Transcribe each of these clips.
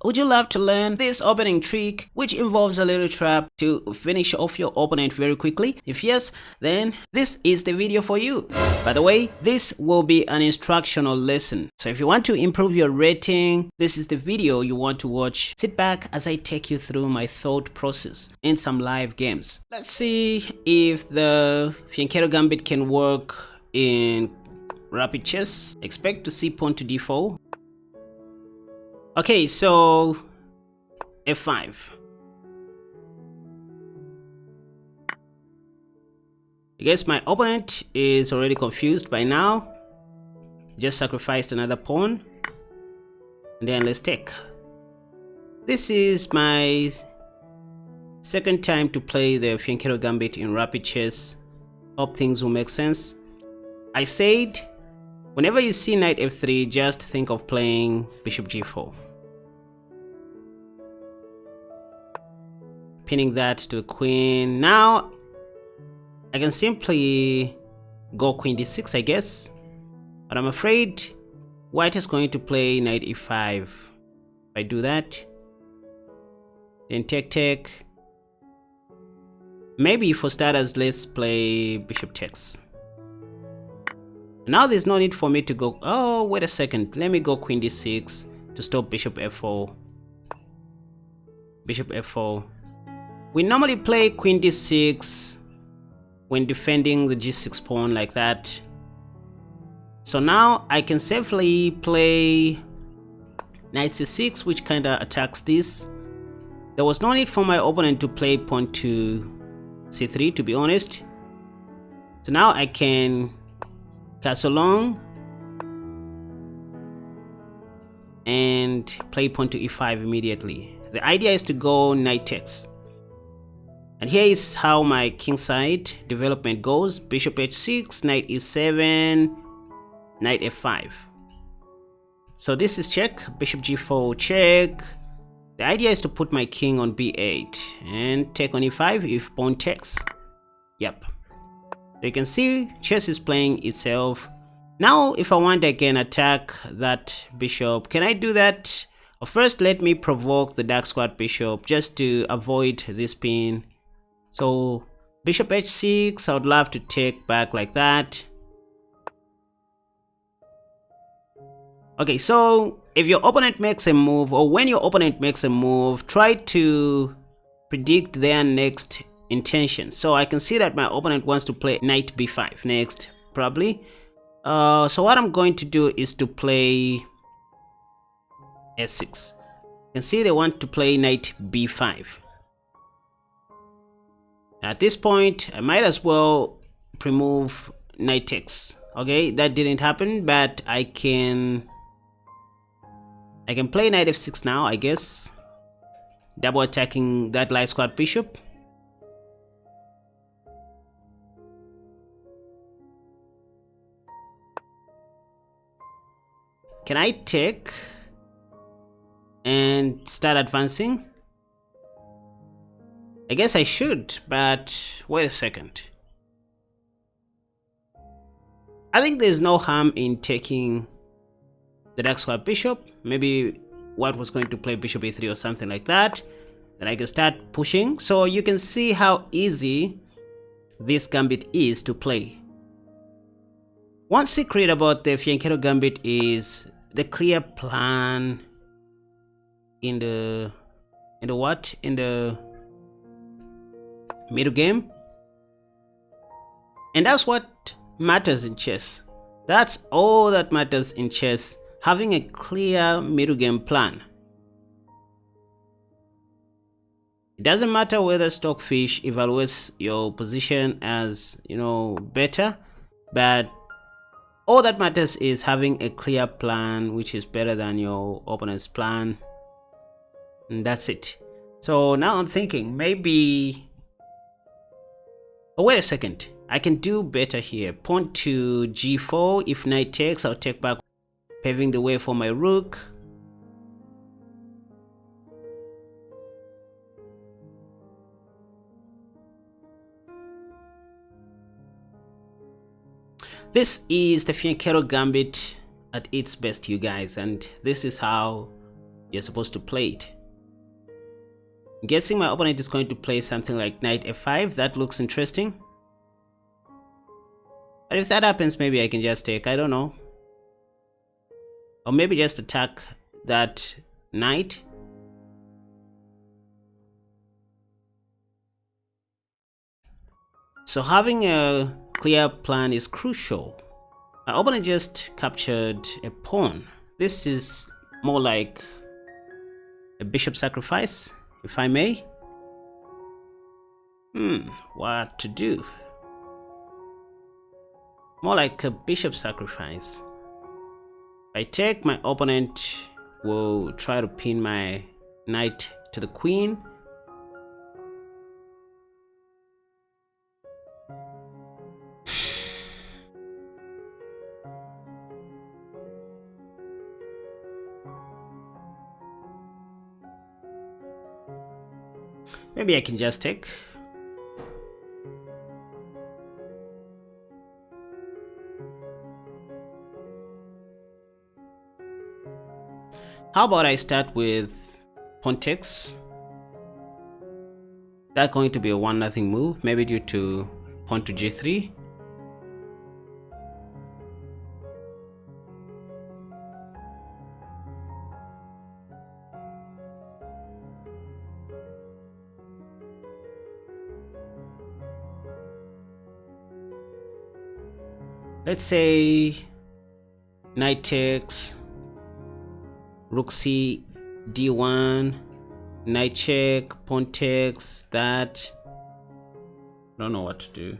Would you love to learn this opening trick, which involves a little trap to finish off your opponent very quickly? If yes, then this is the video for you. By the way, this will be an instructional lesson. So if you want to improve your rating, this is the video you want to watch. Sit back as I take you through my thought process in some live games. Let's see if the Fianchetto Gambit can work in rapid chess. Expect to see pawn to d4. Okay, so f5. I guess my opponent is already confused by now. Just sacrificed another pawn. And then let's take. This is my second time to play the Fianchetto Gambit in rapid chess. Hope things will make sense. I said, whenever you see knight f3, just think of playing bishop g4. Pinning that to the queen. Now, I can simply go queen d6, I guess. But I'm afraid white is going to play knight e5. If I do that, then take. Maybe for starters, let's play bishop takes. Now there's no need for me to go, oh, wait a second. Let me go queen d6 to stop bishop f4. Bishop f4. We normally play queen d6 when defending the g6 pawn like that. So now I can safely play knight c6, which kind of attacks this. There was no need for my opponent to play pawn to c3, to be honest. So now I can castle long and play pawn to e5 immediately. The idea is to go knight takes. And here is how my kingside development goes. Bishop h6, knight e7, knight f5. So this is check, bishop g4 check. The idea is to put my king on b8 and take on e5 if pawn takes. Yep. So you can see chess is playing itself. Now if I want, I can attack that bishop. Can I do that? Well, first let me provoke the dark squad bishop just to avoid this pin. So bishop h6, I would love to take back like that. Okay, so if your opponent makes a move, or when your opponent makes a move, try to predict their next intention. So I can see that my opponent wants to play knight b5 next, probably. So what I'm going to do is to play s6. You can see they want to play knight b5. At this point, I might as well remove knight takes. Okay, that didn't happen, but I can play knight f6 now, I guess. Double attacking that light squad bishop. Can I take and start advancing? I guess I should, but wait a second. I think there's no harm in taking the dark squad bishop. Maybe white was going to play bishop a3 or something like that. Then I can start pushing. So you can see how easy this gambit is to play. One secret about the Fianchetto Gambit is the clear plan in the middle game. And that's what matters in chess. That's all that matters in chess, having a clear middle game plan. It doesn't matter whether Stockfish evaluates your position as, better, but all that matters is having a clear plan, which is better than your opponent's plan. And that's it. So now I'm thinking maybe, oh, wait a second. I can do better here. Pawn to g4. If knight takes, I'll take back, paving the way for my rook. This is the Fianchetto Gambit at its best, you guys, and this is how you're supposed to play it. I'm guessing my opponent is going to play something like knight f5. That looks interesting. But if that happens, maybe I can just take, I don't know. Or maybe just attack that knight. So having a clear plan is crucial. My opponent just captured a pawn. This is more like a bishop sacrifice, if I may. What to do? More like a bishop sacrifice. If I take, my opponent will try to pin my knight to the queen. Maybe I can just take. How about I start with pawn takes? That's going to be a 1-0 move, maybe due to pawn to g3. Let's say knight takes, rook c, d1, knight check, pawn takes, that. Don't know what to do.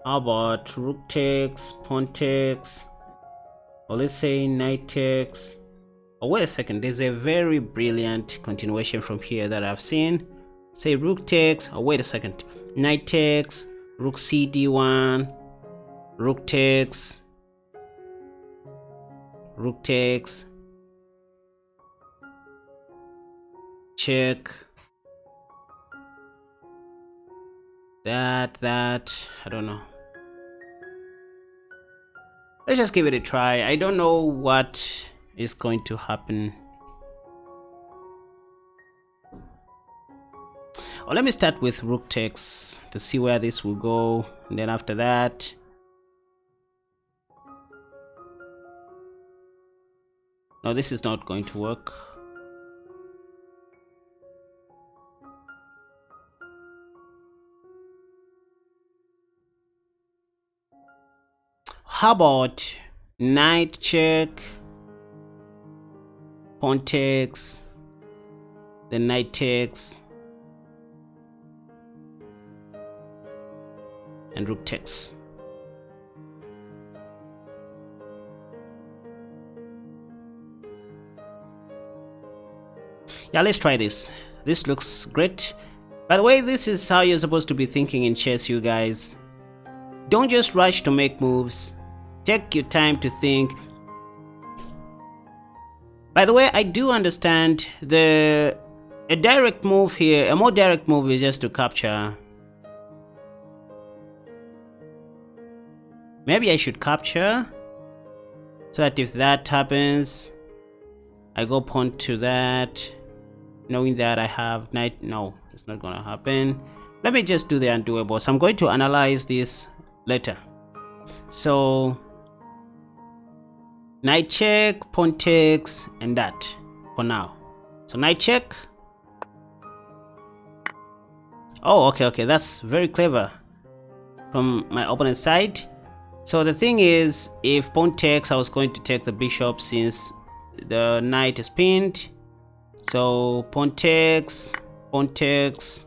How about rook takes, pawn takes, or let's say knight takes. Oh, wait a second, there's a very brilliant continuation from here that I've seen. Say rook takes, oh wait a second, knight takes, rook c, d1, rook takes, rook takes, check, that, I don't know. Let's just give it a try. I don't know what is going to happen. Oh, let me start with rook takes to see where this will go, and then after that, no, this is not going to work. How about knight check, pawn takes, then knight takes, and rook takes. Yeah, let's try this. This looks great. By the way, this is how you're supposed to be thinking in chess, you guys. Don't just rush to make moves. Take your time to think. By the way, I do understand a direct move here, a more direct move is just to capture. Maybe I should capture, so that if that happens, I go pawn to that, knowing that I have knight. No, it's not gonna happen. Let me just do the undoable. So I'm going to analyze this later. So knight check, pawn takes, and that for now. So knight check. Oh, okay, that's very clever from my opponent's side. So the thing is, if pawn takes, I was going to take the bishop since the knight is pinned. So pawn takes, pawn takes.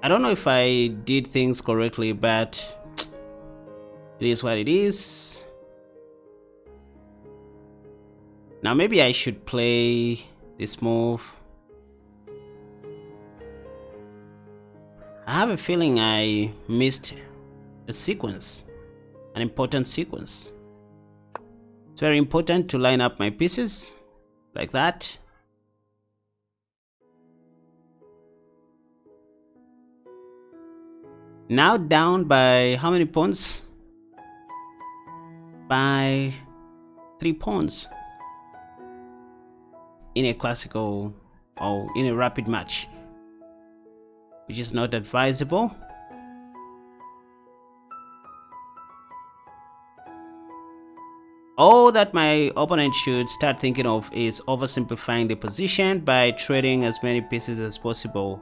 I don't know if I did things correctly, but it is what it is. Now maybe I should play this move. I have a feeling I missed a sequence, an important sequence. It's very important to line up my pieces like that. Now down by how many pawns? by 3 pawns in a classical or in a rapid match, which is not advisable. All that my opponent should start thinking of is oversimplifying the position by trading as many pieces as possible.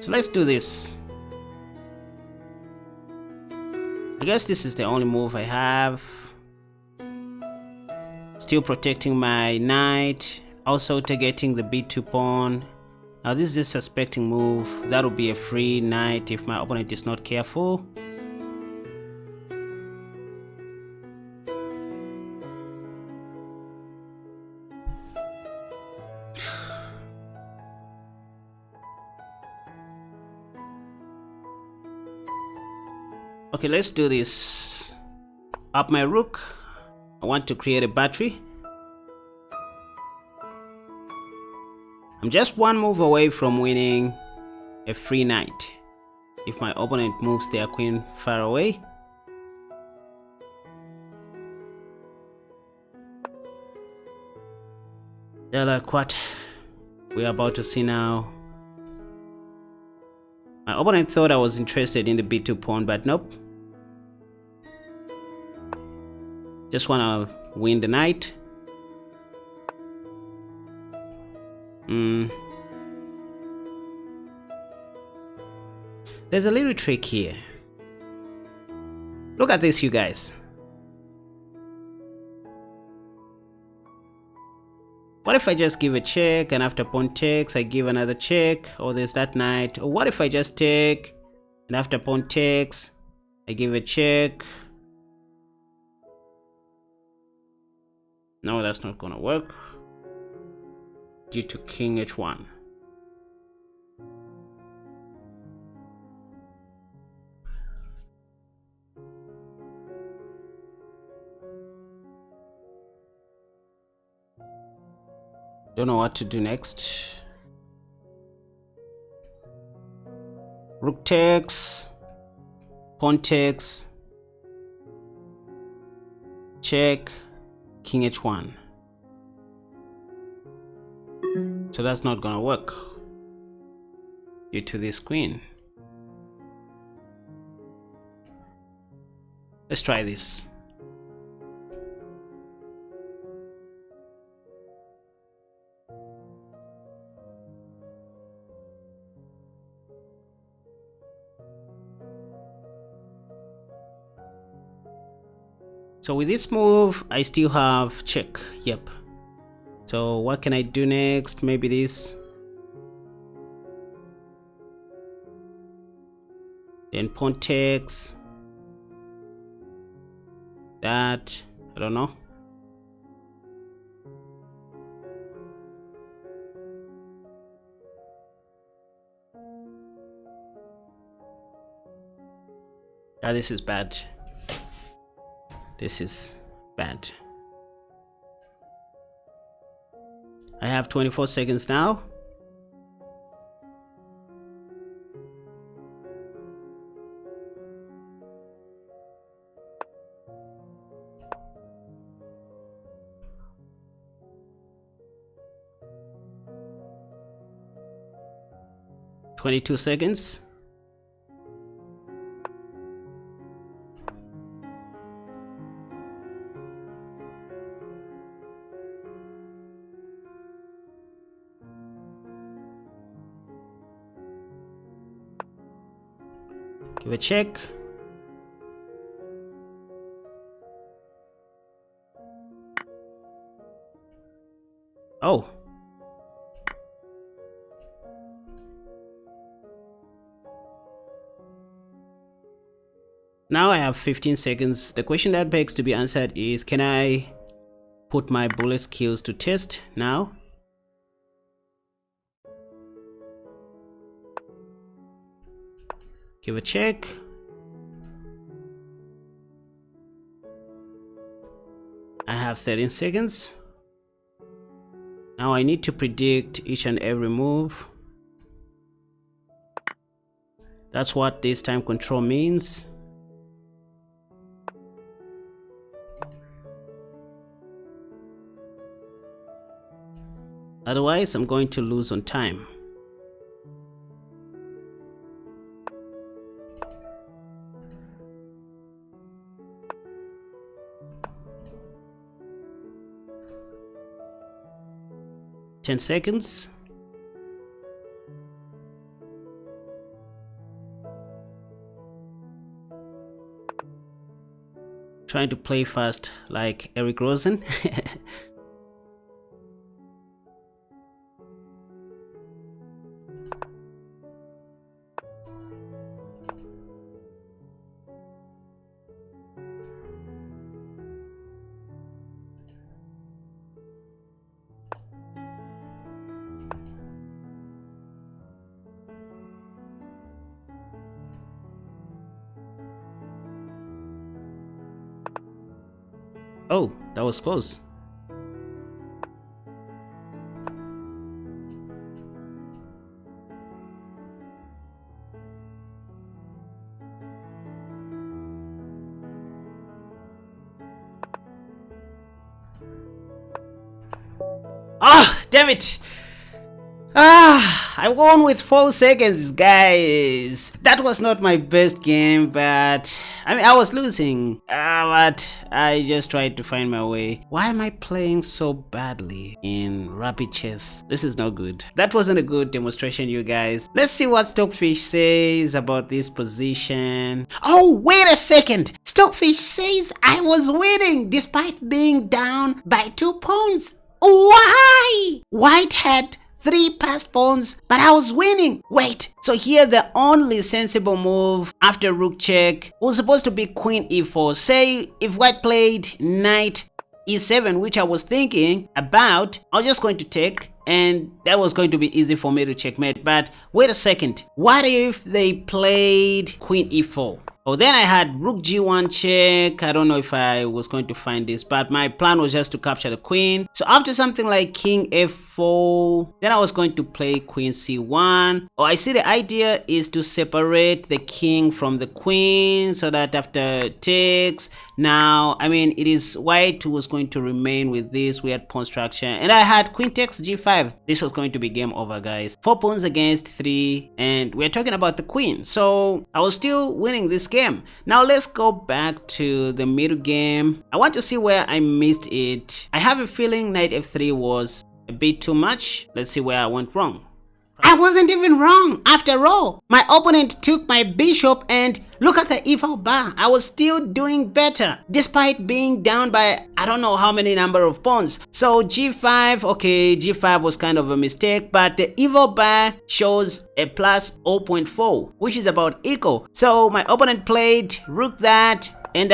So let's do this. I guess this is the only move I have. Still protecting my knight, also targeting the b2 pawn. Now this is a suspecting move. That would be a free knight if my opponent is not careful. Okay, let's do this. Up my rook. I want to create a battery. I'm just one move away from winning a free knight if my opponent moves their queen far away. They're like what we're about to see now. My opponent thought I was interested in the b2 pawn, but nope. Just want to win the knight. There's a little trick here. Look at this, you guys. What if I just give a check and after pawn takes I give another check? Or there's that knight. Or what if I just take and after pawn takes I give a check? No, that's not gonna work due to king h1. Don't know what to do next. Rook takes, pawn takes, check, king h1. So that's not gonna work due to this queen. Let's try this. So with this move, I still have check. Yep. So what can I do next? Maybe this. Then pawn takes. That. I don't know. Yeah, this is bad. This is bad. I have 24 seconds now. "22 seconds. Give a check. Oh. Now I have 15 seconds. The question that begs to be answered is, can I put my bullet skills to test now? Give a check. I have 13 seconds. Now I need to predict each and every move. That's what this time control means. Otherwise, I'm going to lose on time. Ten seconds. Trying to play fast like Eric Rosen. Oh, that was close. Ah, damn it! I won with 4 seconds, guys. That was not my best game, but I mean, I was losing. But I just tried to find my way. Why am I playing so badly in rapid chess? This is not good. That wasn't a good demonstration, you guys. Let's see what Stockfish says about this position. Oh, wait a second. Stockfish says I was winning despite being down by 2 pawns. Why? White had 3 passed pawns, but I was winning. Wait, so here the only sensible move after rook check was supposed to be queen e4. Say if white played knight e7, which I was thinking about, I was just going to take, and that was going to be easy for me to checkmate. But wait a second, what if they played queen e4? Oh, then I had rook g1 check. I don't know if I was going to find this, but my plan was just to capture the queen. So after something like king f4, then I was going to play queen c1. Oh, I see the idea is to separate the king from the queen so that after takes, now, I mean, it is white who was going to remain with this weird pawn structure. And I had queen takes g5. This was going to be game over, guys. 4 pawns against 3, and we're talking about the queen. So I was still winning this game. Now let's go back to the middle game. I want to see where I missed it. I have a feeling knight f3 was a bit too much. Let's see where I went wrong. I wasn't even wrong after all. My opponent took my bishop, and look at the e4 bar. I was still doing better despite being down by I don't know how many number of pawns. So g5, okay, g5 was kind of a mistake, but the e4 bar shows a plus 0.4, which is about equal. So my opponent played rook that, and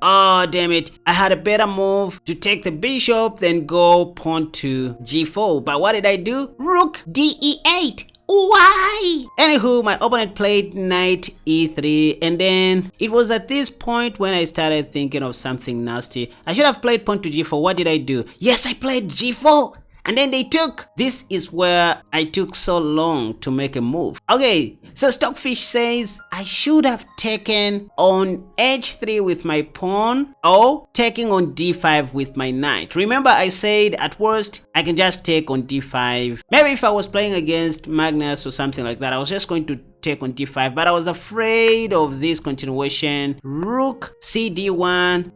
oh damn it, I had a better move to take the bishop than go pawn to g4. But what did I do? Rook de8. Why? Anywho, my opponent played knight e3, and then it was at this point when I started thinking of something nasty. I should have played pawn to g4. What did I do? Yes, I played g4. And then they took. This is where I took so long to make a move. Okay, so Stockfish says I should have taken on h3 with my pawn or taking on d5 with my knight. Remember I said at worst I can just take on d5. Maybe if I was playing against Magnus or something like that, I was just going to take on d5, but I was afraid of this continuation. Rook cd1.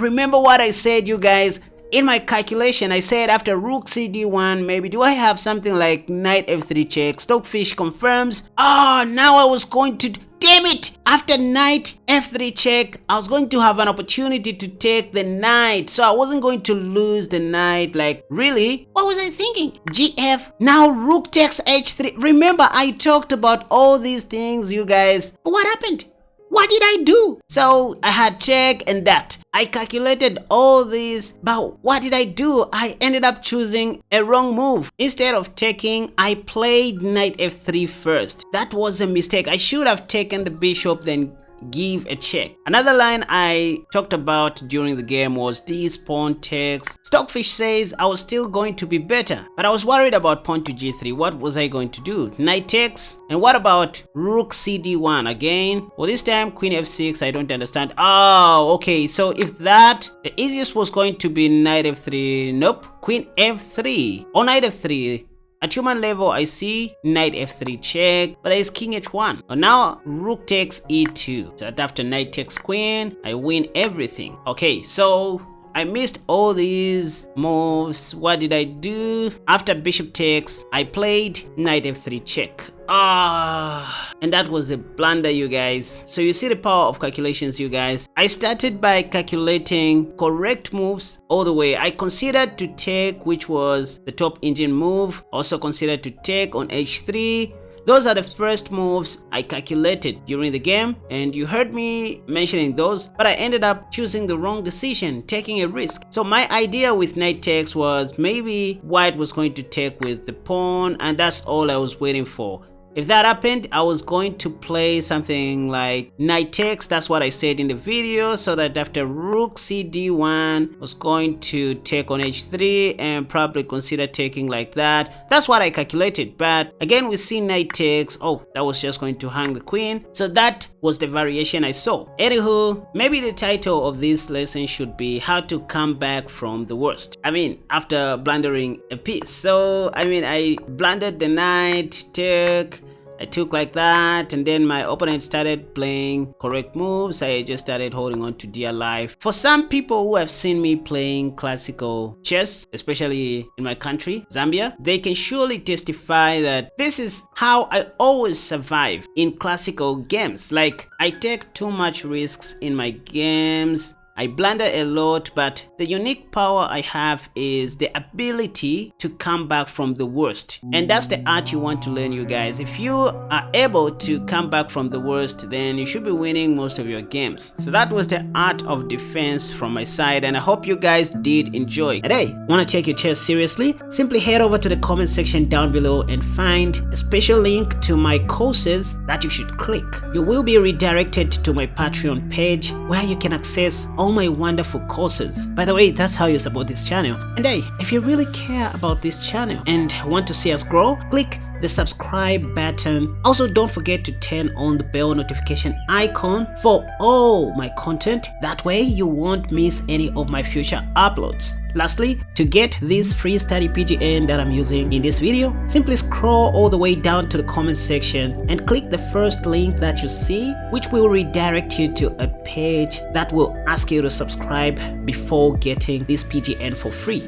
Remember what I said, you guys? In my calculation, I said after rook cd1, maybe do I have something like knight f3 check? Stockfish confirms. Now I was going to, damn it! After knight f3 check, I was going to have an opportunity to take the knight. So I wasn't going to lose the knight. Like, really? What was I thinking? gf, now rook takes h3. Remember, I talked about all these things, you guys. But what happened? What did I do? So I had check and that. I calculated all this, but what did I do? I ended up choosing a wrong move. Instead of taking, I played knight f3 first. That was a mistake. I should have taken the bishop, then give a check. Another line I talked about during the game was this pawn takes. Stockfish says I was still going to be better, but I was worried about pawn to g3. What was I going to do? Knight takes. And what about rook cd1 again? Well, this time queen f6. I don't understand. Oh, okay. So if that, the easiest was going to be knight f3. Nope. Queen f3 or knight f3. At human level, I see knight f3 check, but there is king h1. But now rook takes e2. So after knight takes queen, I win everything. Okay, so I missed all these moves. What did I do? After bishop takes, I played knight f3 check. And that was a blunder, you guys. So you see the power of calculations, you guys. I started by calculating correct moves all the way. I considered to take, which was the top engine move. Also considered to take on h3. Those are the first moves I calculated during the game, and you heard me mentioning those, but I ended up choosing the wrong decision, taking a risk. So my idea with knight takes was maybe white was going to take with the pawn, and that's all I was waiting for. If that happened, I was going to play something like knight takes. That's what I said in the video, so that after rook cd1 was going to take on h3 and probably consider taking like that. That's what I calculated, but again we see knight takes. Oh, that was just going to hang the queen. So that was the variation I saw. Anywho, maybe the title of this lesson should be how to come back from the worst. I mean, after blundering a piece. So I mean, I blundered the knight, I took like that, and then my opponent started playing correct moves. I just started holding on to dear life. For some people who have seen me playing classical chess, especially in my country, Zambia, they can surely testify that this is how I always survive in classical games. Like, I take too much risks in my games. I blunder a lot, but the unique power I have is the ability to come back from the worst. And that's the art you want to learn, you guys. If you are able to come back from the worst, then you should be winning most of your games. So that was the art of defense from my side, and I hope you guys did enjoy. And hey, want to take your chess seriously? Simply head over to the comment section down below and find a special link to my courses that you should click. You will be redirected to my Patreon page where you can access all my wonderful courses. By the way, that's how you support this channel. And hey, if you really care about this channel and want to see us grow, click the subscribe button. Also, don't forget to turn on the bell notification icon for all my content. That way you won't miss any of my future uploads. Lastly, to get this free study PGN that I'm using in this video, simply scroll all the way down to the comment section and click the first link that you see, which will redirect you to a page that will ask you to subscribe before getting this PGN for free.